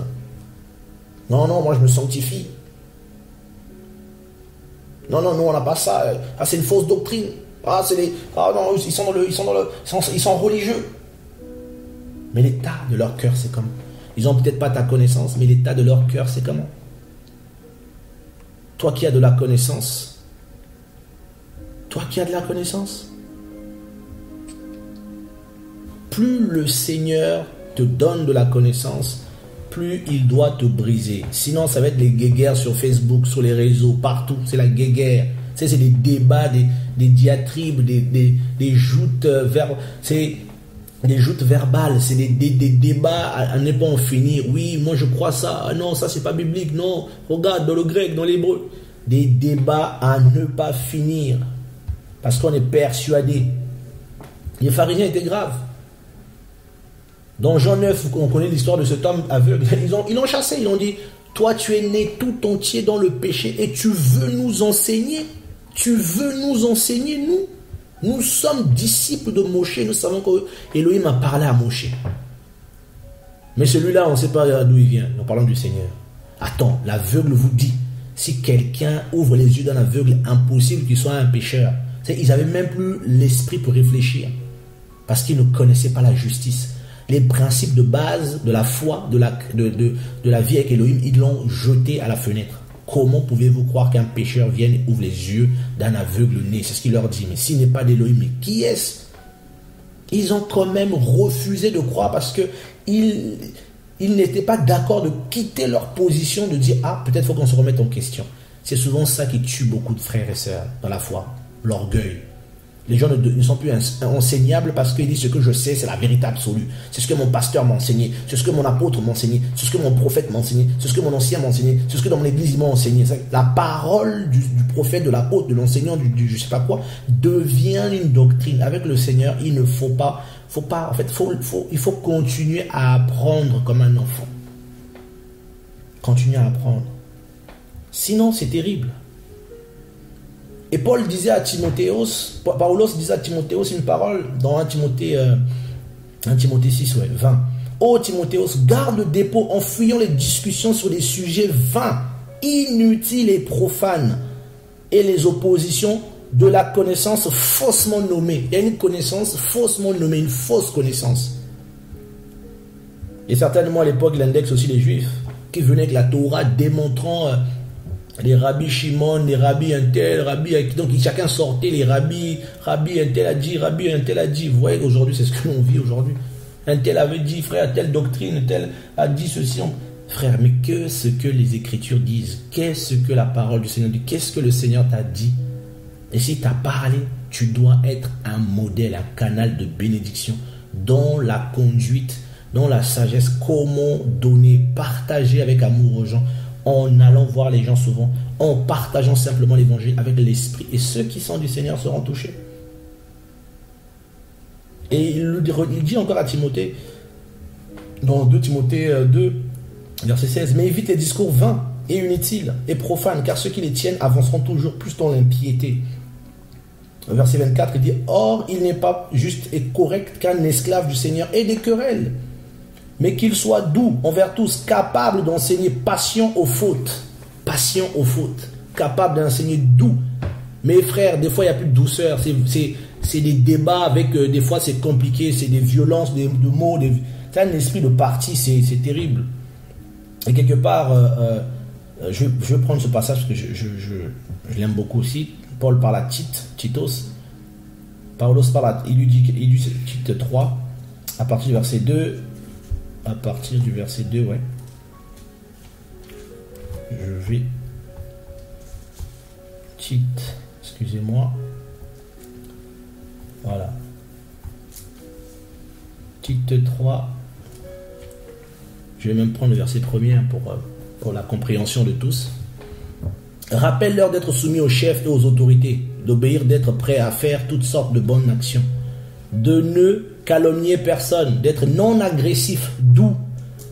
Non, non, moi je me sanctifie. Non, non, nous on n'a pas ça. Ah, c'est une fausse doctrine. Ah, c'est les. Ah non, ils sont religieux. Mais l'état de leur cœur, c'est comment? Ils n'ont peut-être pas ta connaissance, mais l'état de leur cœur, c'est comment? Toi qui as de la connaissance, plus le Seigneur te donne de la connaissance, plus il doit te briser. Sinon, ça va être les guéguerres sur Facebook, sur les réseaux, partout. C'est la guéguerre. C'est des débats, des diatribes, des joutes vers... C'est des joutes verbales, c'est des débats à ne pas en finir. Oui, moi je crois ça. Ah non, ça c'est pas biblique. Non, regarde dans le grec, dans l'hébreu. Des débats à ne pas finir. Parce qu'on est persuadé. Les pharisiens étaient graves. Dans Jean 9, on connaît l'histoire de cet homme aveugle. Ils l'ont chassé, ils ont dit, toi tu es né tout entier dans le péché et tu veux nous enseigner. Tu veux nous enseigner, nous. Nous sommes disciples de Moshe, nous savons que Elohim a parlé à Moshe. Mais celui-là, on ne sait pas d'où il vient. Nous parlons du Seigneur. Attends, l'aveugle vous dit, si quelqu'un ouvre les yeux d'un aveugle, impossible qu'il soit un pécheur. Ils n'avaient même plus l'esprit pour réfléchir. Parce qu'ils ne connaissaient pas la justice. Les principes de base de la foi, de la vie avec Elohim, ils l'ont jeté à la fenêtre. Comment pouvez-vous croire qu'un pécheur vienne et ouvre les yeux d'un aveugle né? C'est ce qu'il leur dit. Mais s'il n'est pas d'Elohim, mais qui est-ce? Ils ont quand même refusé de croire parce qu'ils n'étaient pas d'accord de quitter leur position, de dire, ah, peut-être faut qu'on se remette en question. C'est souvent ça qui tue beaucoup de frères et sœurs dans la foi, l'orgueil. Les gens ne sont plus enseignables parce qu'ils disent ce que je sais, c'est la vérité absolue. C'est ce que mon pasteur m'a enseigné, c'est ce que mon apôtre m'a enseigné, c'est ce que mon prophète m'a enseigné, c'est ce que mon ancien m'a enseigné, c'est ce que dans mon église ils m'ont enseigné. La parole du prophète, de l'apôtre, de l'enseignant, du je sais pas quoi, devient une doctrine. Avec le Seigneur, il ne faut pas, en fait, il faut continuer à apprendre comme un enfant. Continuer à apprendre. Sinon, c'est terrible. Et Paul disait à Timothéos, Paulos disait à Timothéos une parole dans 1 Timothée 6, 20. Ô Timothéos, garde le dépôt en fuyant les discussions sur des sujets vains, inutiles et profanes, et les oppositions de la connaissance faussement nommée. Il y a une connaissance faussement nommée, une fausse connaissance. Et certainement à l'époque, il indexe aussi les Juifs, qui venaient avec la Torah démontrant... les rabbis Shimon, les rabbis un tel, donc chacun sortait les rabbis un tel a dit, rabbi un tel a dit. Vous voyez qu'aujourd'hui c'est ce que l'on vit aujourd'hui. Un tel avait dit, frère, telle doctrine, tel a dit ceci. Frère, mais qu'est-ce que les Écritures disent? Qu'est-ce que la parole du Seigneur dit? Qu'est-ce que le Seigneur t'a dit? Et si tu as parlé, tu dois être un modèle, un canal de bénédiction dans la conduite, dans la sagesse. Comment donner, partager avec amour aux gens, en allant voir les gens souvent, en partageant simplement l'évangile avec l'esprit. Et ceux qui sont du Seigneur seront touchés. Et il dit encore à Timothée, dans 2 Timothée 2, verset 16, mais évite les discours vains et inutiles et profanes, car ceux qui les tiennent avanceront toujours plus dans l'impiété. Verset 24, il dit, or il n'est pas juste et correct qu'un esclave du Seigneur ait des querelles, mais qu'il soit doux envers tous, capable d'enseigner passion aux fautes. Passion aux fautes. Capable d'enseigner doux. Mes frères, des fois, il n'y a plus de douceur. C'est des débats avec... des fois, c'est compliqué. C'est des violences, de mots. C'est un esprit de parti. C'est terrible. Et quelque part, Je vais prendre ce passage parce que je l'aime beaucoup aussi. Paul parle à Titos. Paulos parle il lui dit Tite 3, à partir du verset 2. À partir du verset 2, ouais. Je vais... Tite, excusez-moi. Voilà. Tite 3. Je vais même prendre le verset premier pour la compréhension de tous. Rappelle-leur d'être soumis aux chefs et aux autorités, d'obéir, d'être prêts à faire toutes sortes de bonnes actions, de ne calomnier personne, d'être non agressif, doux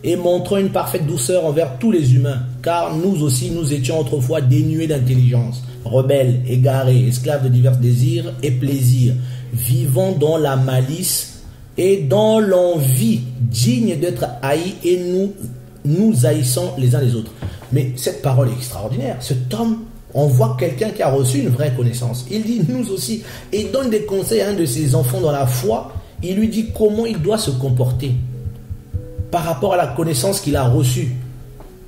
et montrant une parfaite douceur envers tous les humains, car nous aussi nous étions autrefois dénués d'intelligence, rebelles, égarés, esclaves de divers désirs et plaisirs, vivant dans la malice et dans l'envie, dignes d'être haïs, et nous haïssons les uns les autres. Mais cette parole est extraordinaire. Cet homme, on voit quelqu'un qui a reçu une vraie connaissance. Il dit nous aussi, et il donne des conseils à un de ses enfants dans la foi. Il lui dit comment il doit se comporter par rapport à la connaissance qu'il a reçue.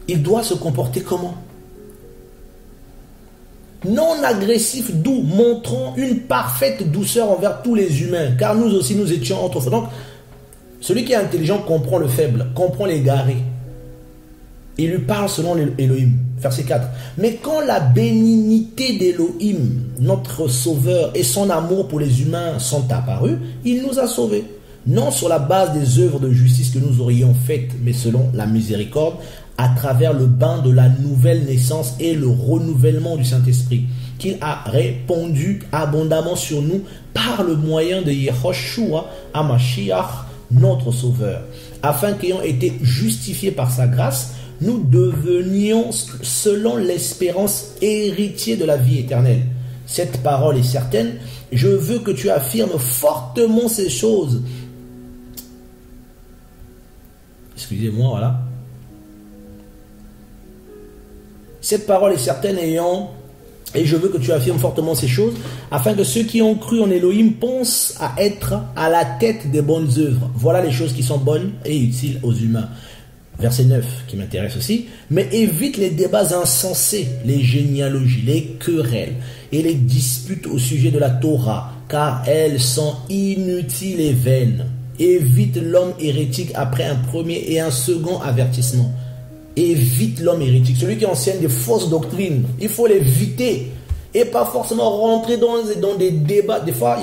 Il doit se comporter comment? Non agressif, doux, montrant une parfaite douceur envers tous les humains, car nous aussi nous étions autrefois. Donc, celui qui est intelligent comprend le faible, comprend l'égaré. Il lui parle selon Elohim. Verset 4. Mais quand la bénignité d'Elohim, notre Sauveur, et son amour pour les humains sont apparus, il nous a sauvés. Non sur la base des œuvres de justice que nous aurions faites, mais selon la miséricorde, à travers le bain de la nouvelle naissance et le renouvellement du Saint-Esprit, qu'il a répandu abondamment sur nous par le moyen de Yehoshua HaMashiach, notre Sauveur, afin qu'ayant été justifiés par sa grâce, nous devenions, selon l'espérance, héritiers de la vie éternelle. Cette parole est certaine. Je veux que tu affirmes fortement ces choses. Excusez-moi, voilà. Cette parole est certaine et je veux que tu affirmes fortement ces choses, afin que ceux qui ont cru en Elohim pensent à être à la tête des bonnes œuvres. Voilà les choses qui sont bonnes et utiles aux humains. Verset 9 qui m'intéresse aussi. Mais évite les débats insensés, les généalogies, les querelles et les disputes au sujet de la Torah, car elles sont inutiles et vaines. Évite l'homme hérétique après un premier et un second avertissement. Évite l'homme hérétique, celui qui enseigne des fausses doctrines. Il faut l'éviter et pas forcément rentrer dans des débats. Des fois,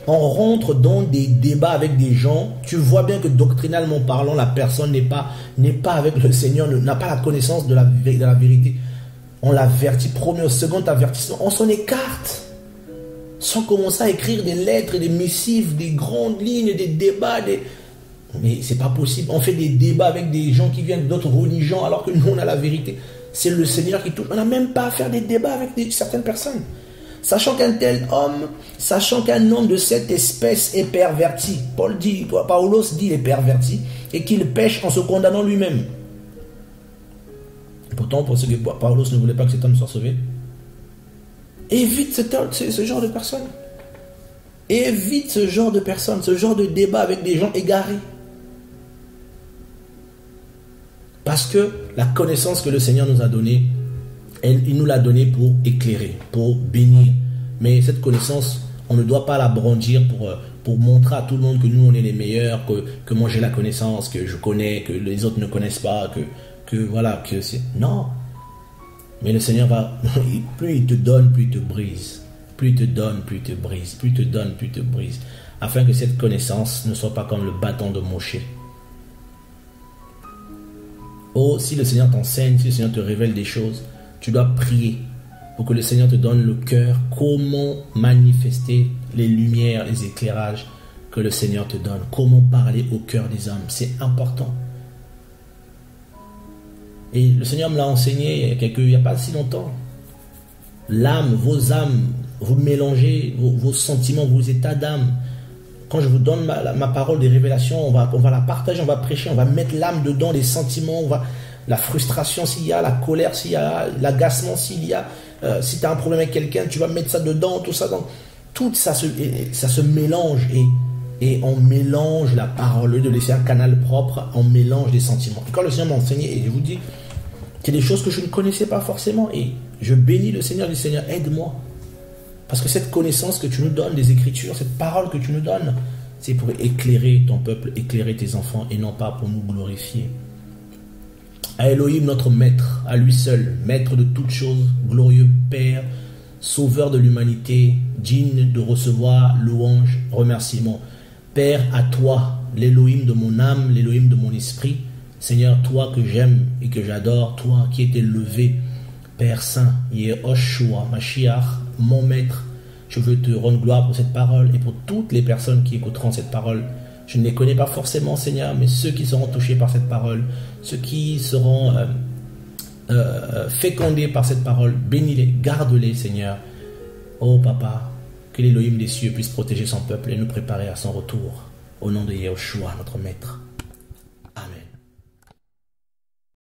on rentre dans des débats avec des gens. Tu vois bien que doctrinalement parlant, la personne n'est pas avec le Seigneur, n'a pas la connaissance de la vérité. On l'avertit, premier, second avertissement, on s'en écarte. Sans commencer à écrire des lettres, des missives, des grandes lignes, des débats, mais c'est pas possible. On fait des débats avec des gens qui viennent d'autres religions alors que nous on a la vérité. C'est le Seigneur qui touche. On n'a même pas à faire des débats avec certaines personnes. Sachant qu'un tel homme, sachant qu'un homme de cette espèce est perverti. Paulos dit il est perverti et qu'il pêche en se condamnant lui-même. Et pourtant, pour ce que Paulos ne voulait pas que cet homme soit sauvé. Évite ce genre de personnes. Évite ce genre de personnes, ce genre de débat avec des gens égarés. Parce que la connaissance que le Seigneur nous a donnée, il nous l'a donnée pour éclairer, pour bénir. Mais cette connaissance, on ne doit pas la brandir pour montrer à tout le monde que nous, on est les meilleurs, que moi j'ai la connaissance, que je connais, que les autres ne connaissent pas, voilà, que c'est... Non. Mais le Seigneur va... Plus il te donne, plus il te brise. Plus il te donne, plus il te brise. Plus il te donne, plus il te brise. Afin que cette connaissance ne soit pas comme le bâton de Moshe. Oh, si le Seigneur t'enseigne, si le Seigneur te révèle des choses, tu dois prier pour que le Seigneur te donne le cœur, comment manifester les lumières, les éclairages que le Seigneur te donne, comment parler au cœur des hommes. C'est important. Et le Seigneur me l'a enseigné il n'y a pas si longtemps. L'âme, vos âmes, vous mélangez vos sentiments, vos états d'âme. Quand je vous donne ma parole des révélations, on va la partager, on va prêcher, on va mettre l'âme dedans, les sentiments, la frustration s'il y a, la colère s'il y a, l'agacement s'il y a, si tu as un problème avec quelqu'un, tu vas mettre ça dedans, tout ça. Donc, tout ça se mélange et on mélange la parole, de laisser un canal propre, on mélange les sentiments. Et quand le Seigneur m'a enseigné, et je vous dis, C'est des choses que je ne connaissais pas forcément. Et je bénis le Seigneur, je dis Seigneur, aide-moi. Parce que cette connaissance que tu nous donnes, des Écritures, cette parole que tu nous donnes, c'est pour éclairer ton peuple, éclairer tes enfants, et non pas pour nous glorifier. À Elohim, notre Maître, à lui seul, Maître de toutes choses, glorieux Père, Sauveur de l'humanité, digne de recevoir louange, remerciement. Père, à toi, l'Elohim de mon âme, l'Elohim de mon esprit, Seigneur, toi que j'aime et que j'adore, toi qui es élevé, Père Saint, Yehoshua, Mashiach, mon Maître, je veux te rendre gloire pour cette parole et pour toutes les personnes qui écouteront cette parole. Je ne les connais pas forcément, Seigneur, mais ceux qui seront touchés par cette parole, ceux qui seront fécondés par cette parole, bénis-les, garde-les, Seigneur. Oh Papa, que l'Élohim des cieux puisse protéger son peuple et nous préparer à son retour. Au nom de Yehoshua, notre Maître.